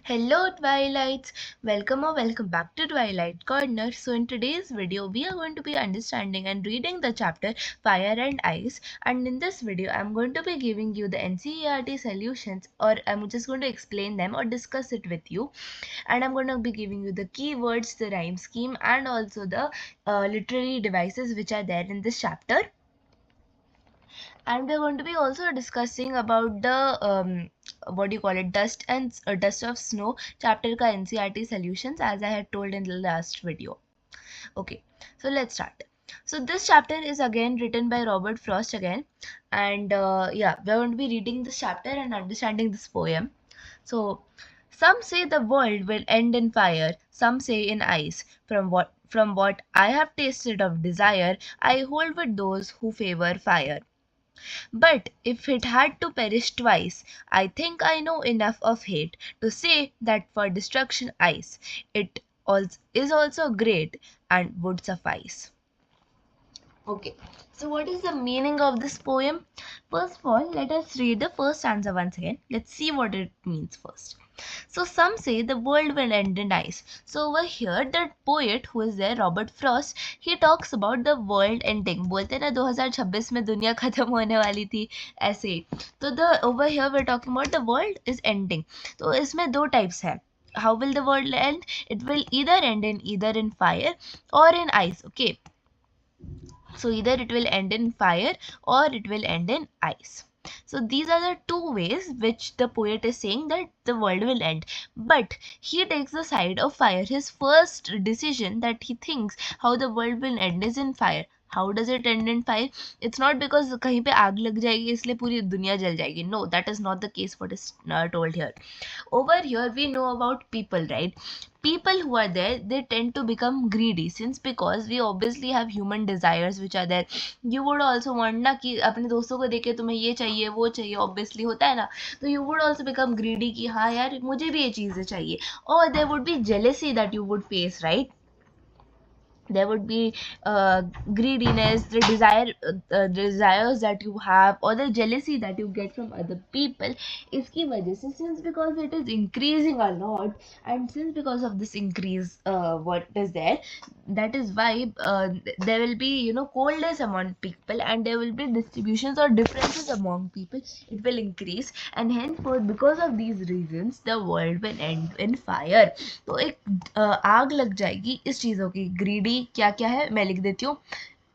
Hello Twilights, welcome back to Twilight Corner. So in today's video we are going to be understanding and reading the chapter Fire and Ice, and in this video I'm going to be giving you the NCERT solutions, or I'm just going to explain them or discuss it with you, and I'm going to be giving you the keywords, the rhyme scheme, and also the literary devices which are there in this chapter. And we're going to be also discussing about the what do you call it, dust of snow chapter ka NCERT solutions, as I had told in the last video. Okay, so let's start. So this chapter is again written by Robert Frost again, and yeah, we're going to be reading this chapter and understanding this poem. So some say the world will end in fire, some say in ice. From what I have tasted of desire, I hold with those who favor fire. But if it had to perish twice, I think I know enough of hate to say that for destruction ice, it is also great and would suffice. Okay, so what is the meaning of this poem? First of all, let us read the first stanza once again. Let's see what it means first. So some say the world will end in ice. So over here, the poet who is there, Robert Frost, he talks about the world ending. बोलते ना 2026 में दुनिया खत्म होने वाली थी ऐसे. तो the over here we're talking about the world is ending. तो इसमें दो types है. How will the world end? It will either end in fire or in ice. Okay. So either it will end in fire or it will end in ice. So these are the two ways which the poet is saying that the world will end. But he takes the side of fire. His first decision that he thinks how the world will end is in fire. How does it end in fire? It's not because कहीं पे आग लग जाएगी इसलिए पूरी दुनिया जल जाएगी. No, that is not the case what is told here. Over here we know about people, right? People who are there, they tend to become greedy, since because we obviously have human desires which are there. You would also want ना कि अपने दोस्तों को देखे तुम्हें ये चाहिए वो चाहिए, obviously होता है ना. तो you would also become greedy कि हाँ यार मुझे भी ये चीज़ें चाहिए. Or there would be jealousy that you would face, right? There would be greediness, the desires that you have, or the jealousy that you get from other people. Iski wajah se, since because it is increasing a lot, and since because of this increase what is there, that is why there will be coldness among people, and there will be distributions or differences among people. It will increase, and henceforth because of these reasons the world will end in fire. तो एक आग लग जाएगी इस चीज़ों की. Greedy क्या क्या है मैं लिख देती हूँ.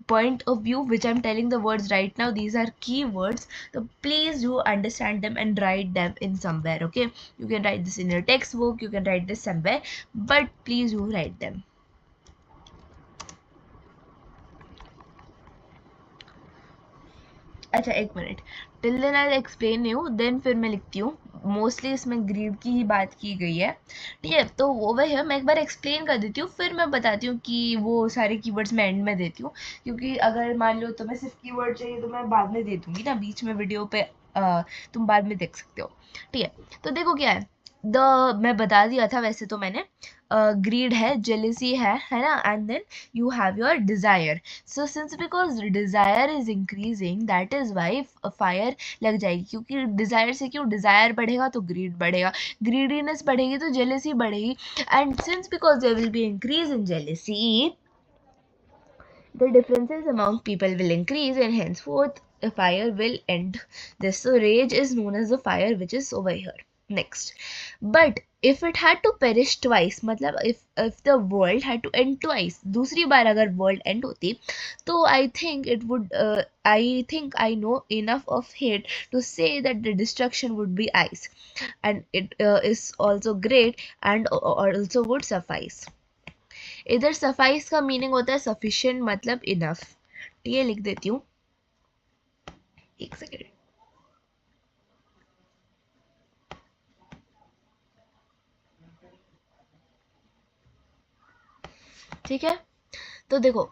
Point of view which I'm telling the words right now, these are key words, so please do understand them and write them in somewhere. Okay, you can write this in your textbook, you can write this somewhere, but please do write them. अच्छा एक मिनट, till then I explain you, then फिर मैं लिखती हूँ. Mostly इसमें grid की ही बात की गई है, ठीक है. तो वो है मैं एक बार एक्सप्लेन कर देती हूँ, फिर मैं बताती हूँ कि वो सारे कीवर्ड्स मैं एंड में देती हूँ, क्योंकि अगर मान लो तुम्हें सिर्फ कीवर्ड चाहिए तो मैं बाद में दे दूँगी ना, बीच में वीडियो पे तुम बाद में देख सकते हो, ठीक है. तो देखो क्या है, मैं बता दिया था वैसे तो मैंने. ग्रीड है, जेलिसी है ना, and then you have your desire. So since because desire is increasing, that is why fire लग जाएगी, क्योंकि desire से क्यों, desire बढ़ेगा तो greed बढ़ेगा, greediness बढ़ेगी तो jealousy बढ़ेगी, and since because there will be increase in jealousy, the differences among people will increase, and henceforth a fire will end this. So rage is known as the fire which is over here. Next, but if it had to perish twice, मतलब if the world had to end twice, दूसरी बार अगर world end होती, तो I think it would I think I know enough of hate to say that the destruction would be ice, and it is also great and also would suffice. इधर suffice का meaning होता है sufficient, मतलब enough. ये लिख देती हूँ, एक सेकेंड. ठीक है, तो देखो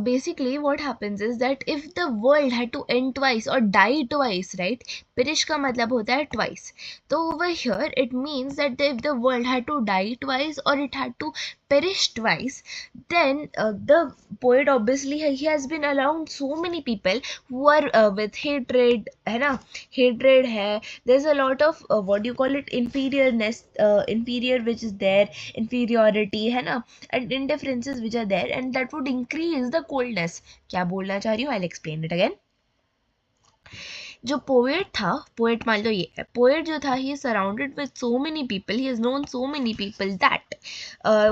basically what happens is that if the world had to end twice or die twice, right? perish का मतलब होता है twice. तो over here it means that if the world had to die twice or it had to perish twice, then the poet obviously he has been around so many people who are with hatred, है ना, hatred है, there's a lot of what do you call it, inferiorness, inferior which is there, inferiority है ना, and indifferences which are there, and that would increase the coldness. क्या बोलना चाह रही हूँ, I'll explain it again. जो poet था, poet मान लो ये है, पोएट जो था, he is surrounded with so many people, he has known so many people that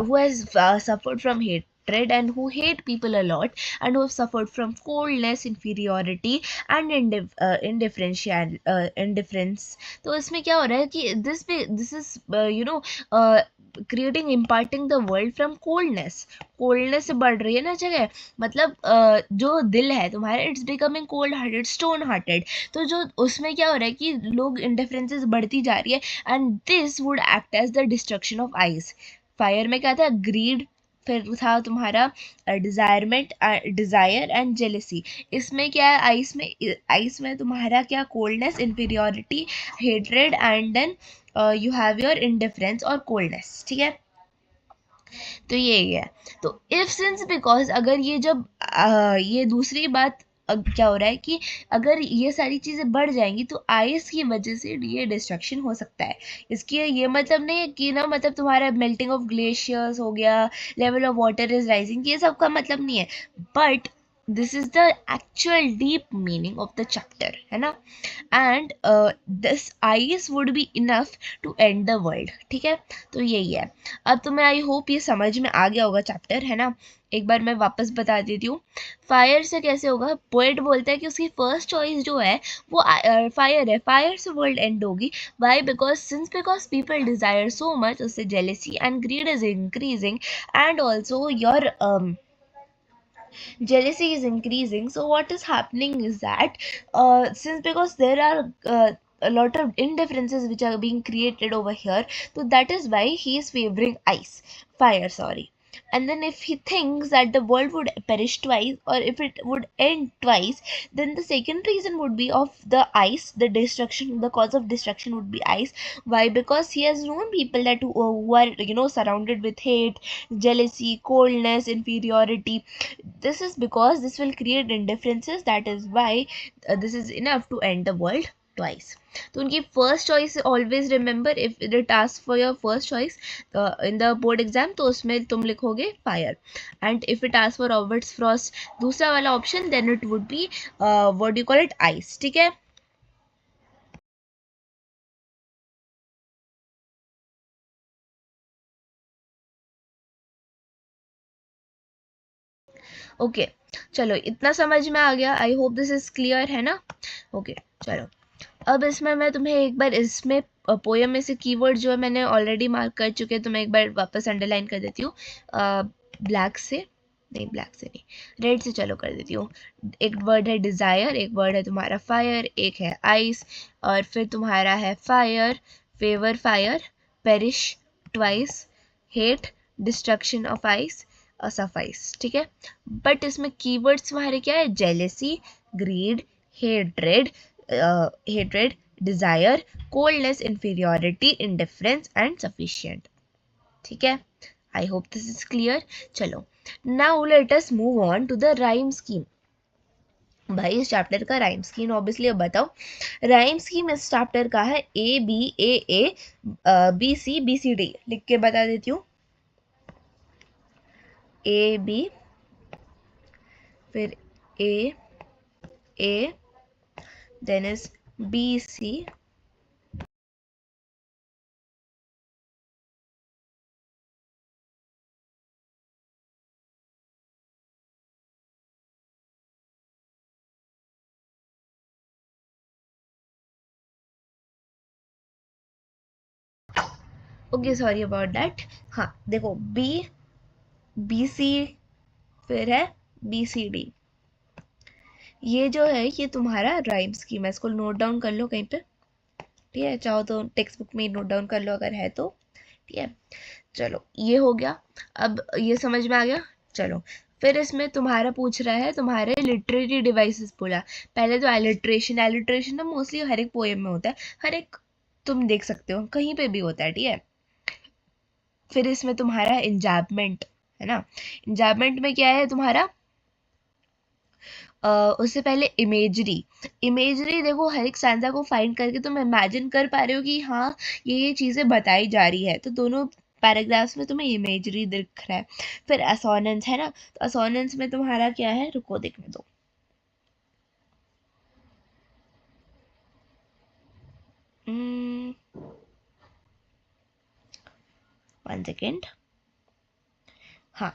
who has suffered from hatred and who hate people a lot and who have suffered from coldness, inferiority and indifference. तो इसमें क्या हो रहा है कि this is creating, imparting the world from coldness. Coldness से बढ़ रही है ना जगह, मतलब जो दिल है तुम्हारा, it's becoming cold hearted, stone hearted. तो जो उसमें क्या हो रहा है कि लोग इंडिफरेंसेस बढ़ती जा रही है, and this would act as the destruction of ice. Fire में क्या था, ग्रीड, फिर था तुम्हारा डिजायरमेंट, डिजायर एंड जेलेसी. इसमें क्या है, आइस में तुम्हारा क्या, coldness, inferiority, hatred and then you have your indifference और कोल्डनेस. ठीक है, तो ये है. तो इफ सिंस बिकॉज, अगर ये जब ये दूसरी बात, क्या हो रहा है कि अगर ये सारी चीज़ें बढ़ जाएंगी तो आइस की वजह से ये डिस्ट्रक्शन हो सकता है. इसकी ये मतलब नहीं है कि ना, मतलब तुम्हारा मेल्टिंग ऑफ ग्लेशियर्स हो गया, level of water is rising, ये सब का मतलब नहीं है, but this is the actual deep meaning of the chapter, है ना. And this ice would be enough to end the world. ठीक है, तो यही है. अब तुम्हें आई होप ये समझ में आ गया होगा चैप्टर, है ना. एक बार मैं वापस बता देती हूँ. फायर से कैसे होगा, पोएट बोलता है कि उसकी फर्स्ट चॉइस जो है वो फायर है, फायर से वर्ल्ड एंड होगी. Why, because people desire so much, उससे jealousy and greed is increasing, and also your jealousy is increasing. So what is happening is that since because there are a lot of indifferences which are being created over here, so that is why he is favoring fire, sorry. And then if he thinks that the world would perish twice, or if it would end twice, then the second reason would be of the ice, the destruction, the cause of destruction would be ice. Why? Because he has known people that who are surrounded with hate, jealousy, coldness, inferiority. This is because this will create indifferences, that is why this is enough to end the world twice. तो उनकी first choice, always remember, if it ask for your first choice in the board exam, तो उसमें तुम लिखोगे fire, and if it ask for Roberts Frost, दूसरा वाला option, then it would be what do you call it, ice. ठीक है, okay. चलो, इतना समझ में आ गया, I hope this is clear, है ना. ओके, चलो. अब इसमें मैं तुम्हें एक बार, इसमें पोएम में से कीवर्ड जो है मैंने ऑलरेडी मार्क कर चुके हैं, तो मैं एक बार वापस अंडरलाइन कर देती हूँ. ब्लैक से नहीं, रेड से चलो कर देती हूँ. एक वर्ड है डिज़ायर, एक वर्ड है तुम्हारा फायर, एक है आइस, और फिर तुम्हारा है fire, favour fire, perish twice, hate, destruction of ice, suffice. ठीक है, बट इसमें कीवर्ड्स तुम्हारे क्या है, jealousy, greed, hatred, desire, coldness, inferiority, indifference and sufficient. ठीक है, I hope this is clear. चलो, now let us move on to the rhyme scheme. भाई, इस चैप्टर का राइम स्कीम ऑब्वियसली अब बताओ. राइम स्कीम इस चैप्टर का है A B C D. लिख के बता देती हूँ. A B, फिर A, then is B C, okay, sorry about that. हाँ, देखो, बी सी, फिर है BCD. ये जो है ये तुम्हारा राइम स्कीम है, इसको नोट डाउन कर लो कहीं पे. ठीक है, चाहो तो टेक्स्ट बुक में नोट डाउन कर लो अगर है तो. ठीक है, चलो, ये हो गया. अब ये समझ में आ गया. चलो, फिर इसमें तुम्हारा पूछ रहा है तुम्हारे लिटरेरी डिवाइसेस बोला. पहले तो एलिट्रेशन ना मोस्टली हर एक पोएम में होता है, हर एक, तुम देख सकते हो कहीं पे भी होता है. ठीक है, फिर इसमें तुम्हारा इंजैपमेंट है ना। इंजैपमेंट में क्या है तुम्हारा, उससे पहले इमेजरी। इमेजरी देखो, हर एक स्टैंजा को फाइंड करके तुम इमेजिन कर पा रहे हो कि हाँ ये चीज़ें बताई जा रही है, तो दोनों पैराग्राफ्स में तुम्हें इमेजरी दिख रहा है। फिर असोनेंस है ना, तो असोनेंस में तुम्हारा क्या है, रुको देखने दो। One second. हाँ,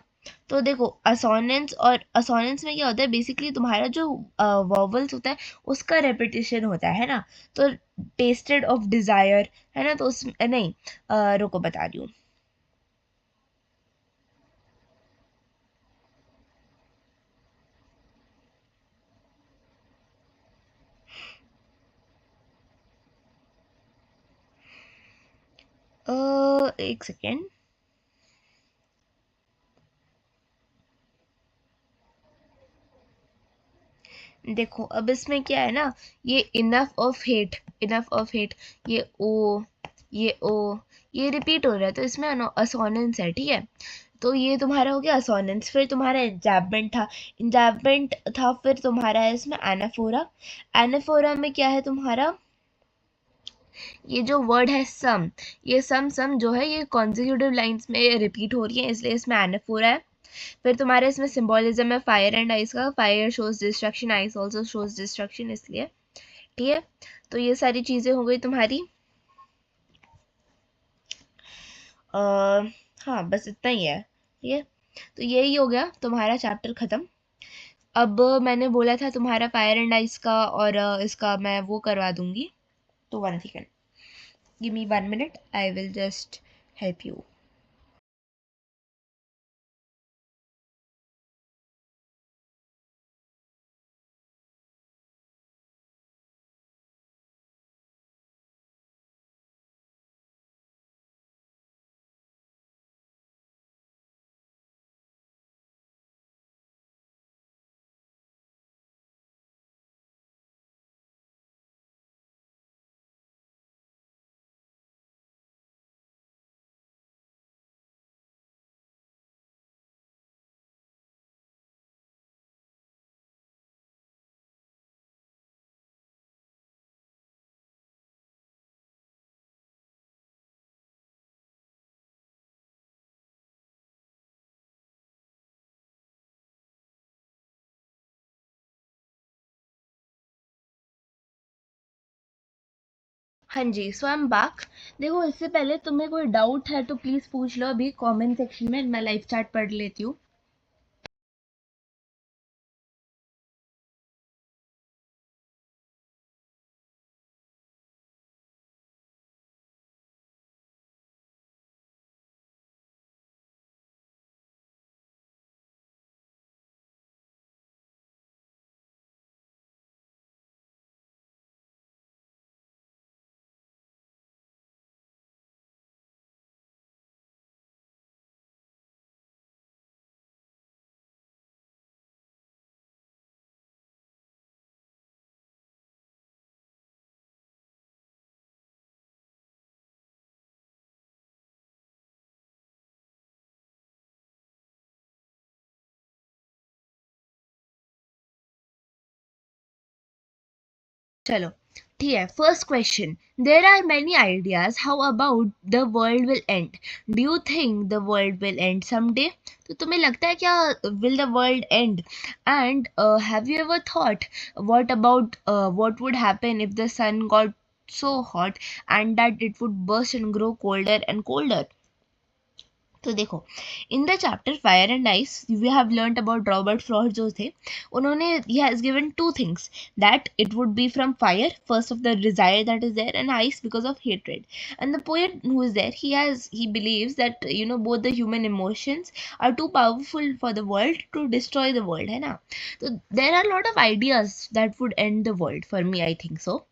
तो देखो असोनेंस, और असोनेंस में क्या होता है बेसिकली, तुम्हारा जो वॉवल्स होता है उसका रेपिटेशन होता है ना। तो टेस्टेड ऑफ डिजायर है ना, तो उस नहीं, रुको बता रही हूँ। एक सेकेंड। देखो अब इसमें क्या है ना, ये enough of hate, enough of hate, ये ओ, ये ओ, ये रिपीट हो रहा है, तो इसमें असोनेंस है, ठीक है। तो ये तुम्हारा हो गया असोनेंस। फिर तुम्हारा इंजैपमेंट था, इंजैपमेंट था। फिर तुम्हारा है इसमें एनाफोरा। एनाफोरा में क्या है तुम्हारा, ये जो वर्ड है सम, ये सम सम जो है ये कॉन्जिक्यूटिव लाइंस में रिपीट हो रही है, इसलिए इसमें एनाफोरा है। फिर तुम्हारे इसमें सिंबोलिज्म है फायर एंड आइस का, fire shows destruction, ice also shows destruction, इसलिए ठीक है। तो ये सारी चीज़ें हो गई तुम्हारी। आ, हाँ बस इतना ही है, ठीक है। तो यही हो गया तुम्हारा चैप्टर ख़त्म। अब मैंने बोला था तुम्हारा फायर एंड आइस का और इसका मैं वो करवा दूंगी, तो one second, give me 1 minute, I will just help you. हाँ जी, सो आई एम बैक। देखो इससे पहले तुम्हें कोई डाउट है तो प्लीज़ पूछ लो अभी कमेंट सेक्शन में, मैं लाइव चैट पढ़ लेती हूँ। चलो ठीक है, first question, there are many ideas how about the world will end, do you think the world will end someday? तो तुम्हें लगता है क्या will the world end? And have you ever thought what about what would happen if the sun got so hot and that it would burst and grow colder and colder? तो देखो, in the chapter fire and ice we have learned about Robert Frost जो थे, उन्होंने ही has given two things, that it would be from fire, first of the desire that is there, and ice because of hatred. And the poet who is there, he believes that both the human emotions are too powerful for the world to destroy the world, है ना। तो there are a lot of ideas that would end the world, for me I think so.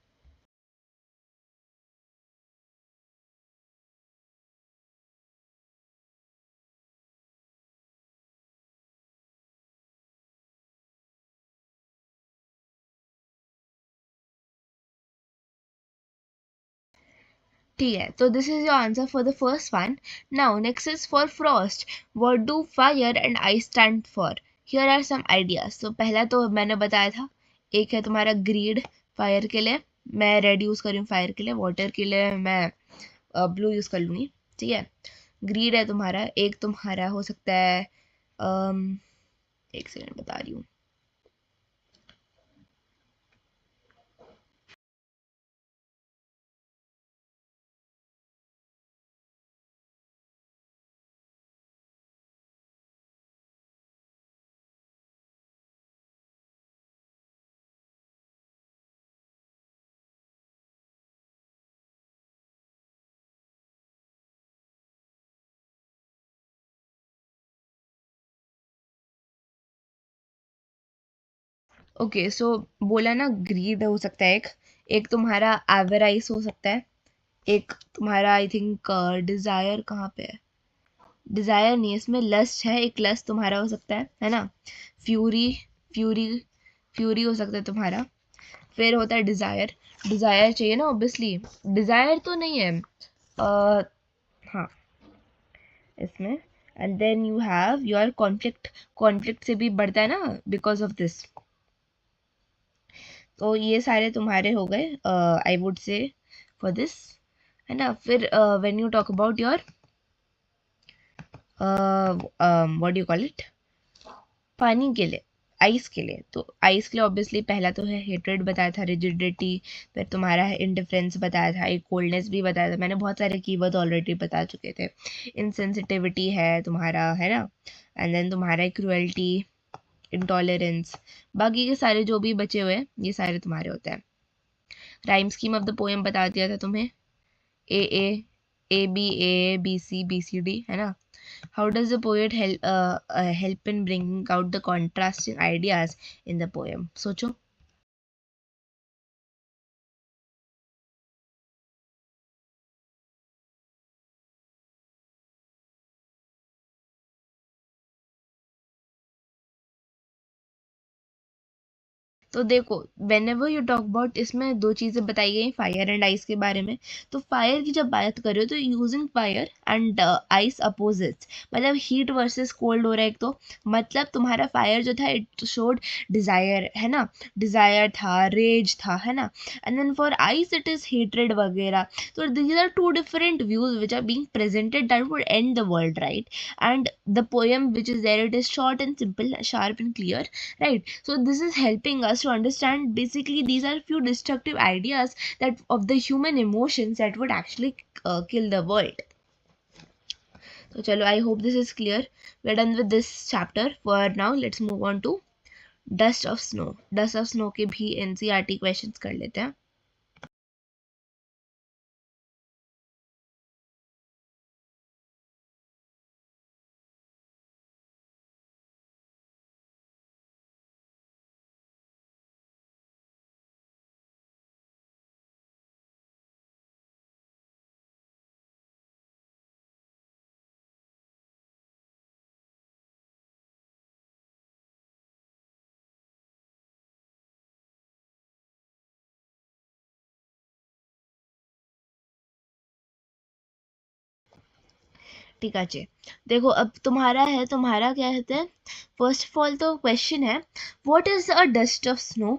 ठीक है, तो this is your answer for the first one. Now next is for Frost. What do fire and ice stand for? Here are some ideas. तो पहला तो मैंने बताया था, एक है तुम्हारा ग्रीड फायर के लिए, मैं रेड यूज कर रही हूँ फायर के लिए, वाटर के लिए मैं ब्लू यूज कर लूंगी. ठीक है, ग्रीड है तुम्हारा. एक तुम्हारा हो सकता है एक सेकंड बता रही हूँ. ओके सो बोला ना, ग्रीड हो सकता है एक. एक तुम्हारा एवराइस हो सकता है. एक तुम्हारा आई थिंक डिजायर कहाँ पे है? डिजायर नहीं है इसमें, लस्ट है. एक लस्ट तुम्हारा हो सकता है ना. फ्यूरी, फ्यूरी, फ्यूरी हो सकता है तुम्हारा. फिर होता है डिजायर. डिजायर चाहिए ना ऑब्वियसली. डिजायर तो नहीं है हाँ इसमें. And then you have your conflict. Conflict से भी बढ़ता है ना बिकॉज ऑफ दिस. तो ये सारे तुम्हारे हो गए आई वुड से फॉर दिस, है ना. फिर when you talk about your what do you call it, पानी के लिए, आइस के लिए. तो आइस के लिए ऑब्वियसली पहला तो है हेट्रेड बताया था, रिजिडिटी. फिर तुम्हारा है इंडिफरेंस बताया था, एक कोल्डनेस भी बताया था. मैंने बहुत सारे कीवर्ड ऑलरेडी बता चुके थे. इनसेंसिटिविटी है तुम्हारा, है ना. एंड देन तुम्हारा क्रुएल्टी, इंटॉलरेंस. बाकी के सारे जो भी बचे हुए हैं ये सारे तुम्हारे होते हैं. Rhyme scheme of the poem बता दिया था तुम्हें. A A, A B, A B C, B C D, है ना. How does the poet help in bringing out the contrasting ideas in the poem? सोचो. तो देखो, when ever you talk about, इसमें दो चीज़ें बताई गई फायर एंड आइस के बारे में. तो फायर की जब बात कर रहे हो तो using fire and ice opposites, मतलब हीट वर्सेस कोल्ड हो रहा है एक तो. मतलब तुम्हारा फायर जो था इट शोड डिजायर, है ना. डिजायर था, रेज था, है ना. And then for ice it is hatred वगैरह. तो these are two different views which are being presented that would end the world, right. And the poem which is there, it is short and simple, sharp and clear, right. So this is helping us to understand basically these are few destructive ideas that of the human emotions that would actually kill the world. So chalo, I hope this is clear. We're done with this chapter for now. Let's move on to dust of snow. Dust of snow के भी NCERT questions कर लेते हैं. ठीक है, देखो अब तुम्हारा है, तुम्हारा क्या कहते हैं. फर्स्ट ऑफ ऑल तो क्वेश्चन है, what is a dust of snow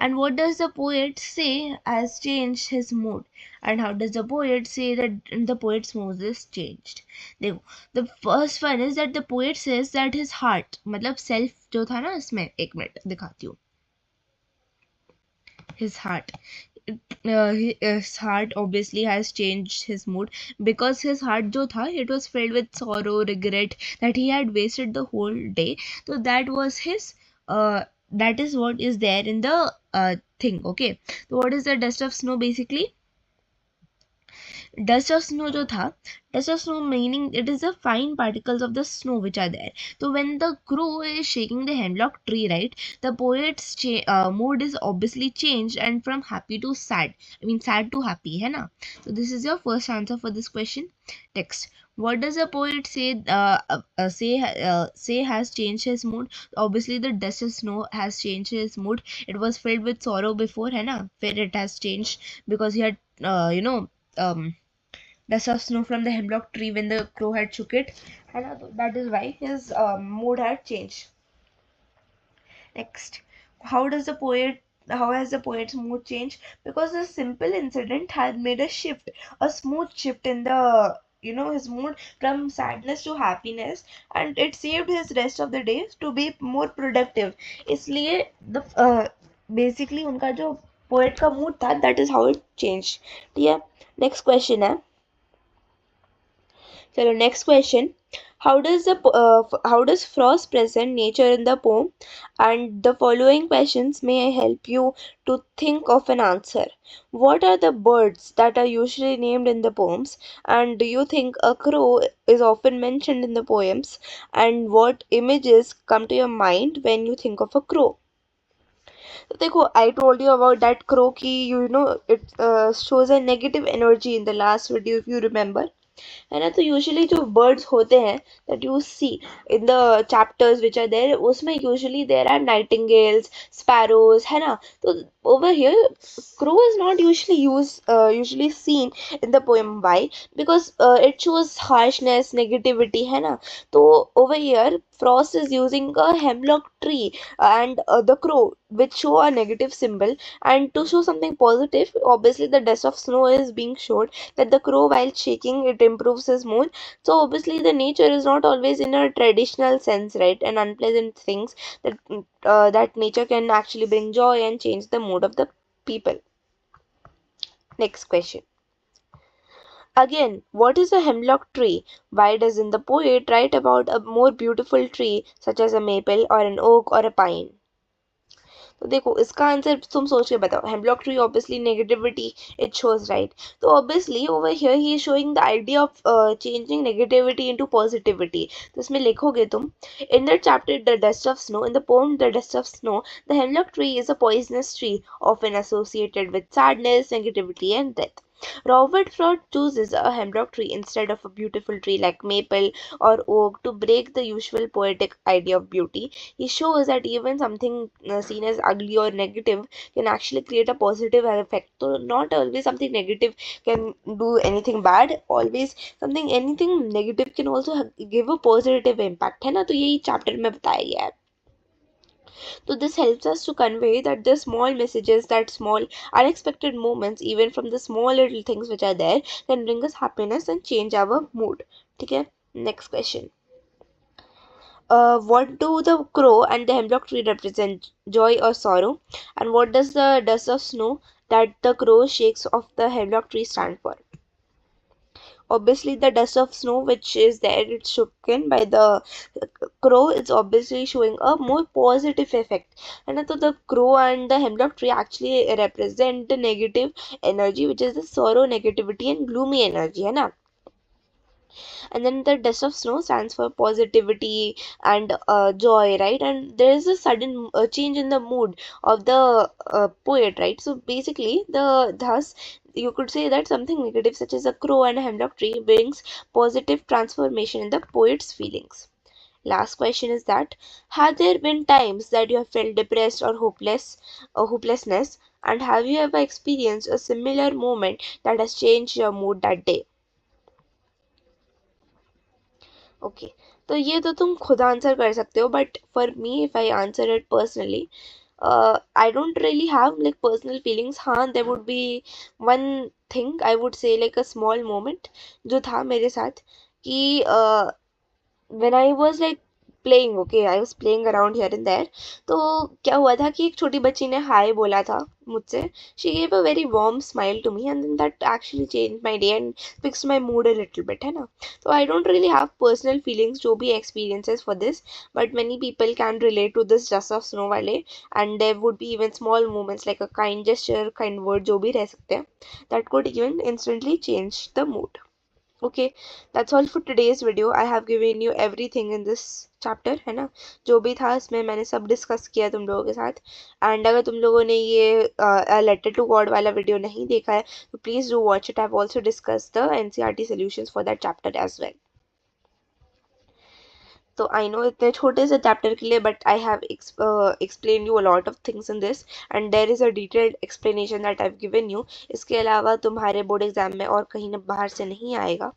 and what does the poet say has changed his mood and how does the poet say that the poet's mood is changed. देखो, the first one is that the poet says that his heart, मतलब self जो था ना इसमें, एक minute दिखाती हूँ. His heart, his heart obviously has changed his mood because his heart जो था it was filled with sorrow, regret that he had wasted the whole day. So that was his that is what is there in the thing. Okay, so what is the dust of snow basically? Dust of snow जो था, dust of snow meaning it is the fine particles of the snow which are there. So when the crow is shaking the hemlock tree, right, the poet's mood is obviously changed and from happy to sad, I mean sad to happy, है ना. So this is your first answer for this question. Next, what does the poet say say has changed his mood? Obviously the dust of snow has changed his mood. It was filled with sorrow before, है ना. फिर it has changed because he had you know dust of snow from the hemlock tree when the crow had shook it, and that is why his mood had changed. Next, how has the poet's mood changed? Because a simple incident had made a shift, a smooth shift in the his mood from sadness to happiness, and it saved his rest of the day to be more productive. इसलिए the basically उनका जो poet का mood था, that is how it changed. ठीक है, next question है. चलो next question. How does frost present nature in the poem? And the following questions may help you to think of an answer. What are the birds that are usually named in the poems? And do you think a crow is often mentioned in the poems? And what images come to your mind when you think of a crow? So देखो, I told you about that crow ki, it shows a negative energy in the last video if you remember. है ना. तो usually जो birds होते हैं that you see in the chapters which are there, उसमें usually there are nightingales, sparrows, है ना. तो over here crow is not usually seen in the poem. Why? Because it shows harshness, negativity, है ना. तो over here frost is using a hemlock tree and the crow which show a negative symbol, and to show something positive, obviously the dust of snow is being showed that the crow while shaking it improves his mood. So obviously the nature is not always in a traditional sense, right, and unpleasant things that nature can actually bring joy and change the mood of the people. Next question. Again, what is a hemlock tree? Why doesn't the poet write about a more beautiful tree such as a maple or an oak or a pine? तो देखो इसका answer तुम सोच के बताओ. Hemlock tree obviously negativity it shows, right. तो obviously over here he is showing the idea of changing negativity into positivity. तो इसमें लिखोगे तुम, in the chapter the dust of snow, in the poem the dust of snow, the hemlock tree is a poisonous tree often associated with sadness, negativity and death. Robert Frost chooses a hemlock tree instead of a beautiful tree like maple or oak to break the usual poetic idea of beauty. He shows that even something seen as ugly or negative can actually create a positive effect. So not always something negative can do anything bad. Always anything negative can also give a positive impact. है ना. तो यही chapter में बताया गया है. So this helps us to convey that the small messages, that small unexpected moments, even from the small little things which are there, can bring us happiness and change our mood. Okay, next question. What do the crow and the hemlock tree represent? Joy or sorrow? And what does the dust of snow that the crow shakes off the hemlock tree stand for? Obviously the dust of snow which is there, it's shaken by the crow, it's obviously showing a more positive effect. And so the crow and the hemlock tree actually represent the negative energy, which is the sorrow, negativity and gloomy energy, है ना. And then the dust of snow stands for positivity and joy, right. And there is a sudden change in the mood of the poet, right. So basically thus you could say that something negative such as a crow and a hemlock tree brings positive transformation in the poet's feelings. Last question is that, have there been times that you have felt depressed or hopelessness, and have you ever experienced a similar moment that has changed your mood that day? Okay, तो ये तो तुम खुद answer कर सकते हो, but for me if I answer it personally, I don't really have like personal feelings. हाँ, there would be one thing I would say, like a small moment जो था मेरे साथ कि when I was like playing, okay, I was playing around here and there. तो क्या हुआ था कि एक छोटी बच्ची ने हाय बोला था मुझसे. She gave a very warm smile to me and then that actually changed my day and fixed my mood a little bit, है ना. So I don't really have personal feelings जो भी experiences for this, but many people can relate to this dust of snow वाले, and there would be even small moments like a kind gesture, kind word जो भी रह सकते हैं, that could even instantly change the mood. Okay, that's all for today's video. I have given you everything in this chapter, है ना. जो भी था इसमें मैंने सब डिस्कस किया तुम लोगों के साथ. एंड अगर तुम लोगों ने ये लेटर टू गॉड वाला वीडियो नहीं देखा है तो please do watch it. I have also discuss the NCERT solutions for that chapter as well. तो आई नो इतने छोटे से चैप्टर के लिए, but I have explain you a lot of things in this and there is a detailed explanation that I have given you. इसके अलावा तुम्हारे board exam में और कहीं ना बाहर से नहीं आएगा.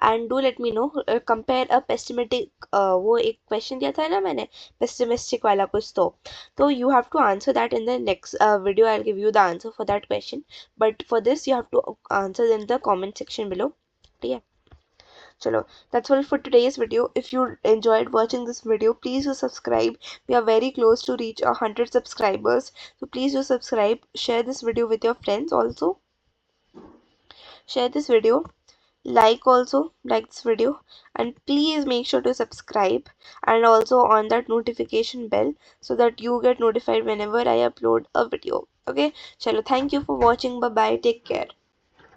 And do let me know, compare a pessimistic, वो एक क्वेश्चन दिया था ना मैंने, पेसिमिस्टिक वाला कुछ, तो you have to answer that in the next video. I'll give you the answer for that question, but for this you have to answer in the comment section below. Yeah, chalo, that's all for today's video. If you enjoyed watching this video, please do subscribe. We are very close to reach 100 subscribers, so please do subscribe. Share this video with your friends also. Share this video, also like this video, and please make sure to subscribe and also on that notification bell so that you get notified whenever I upload a video. Okay, chalo, thank you for watching. Bye bye, take care.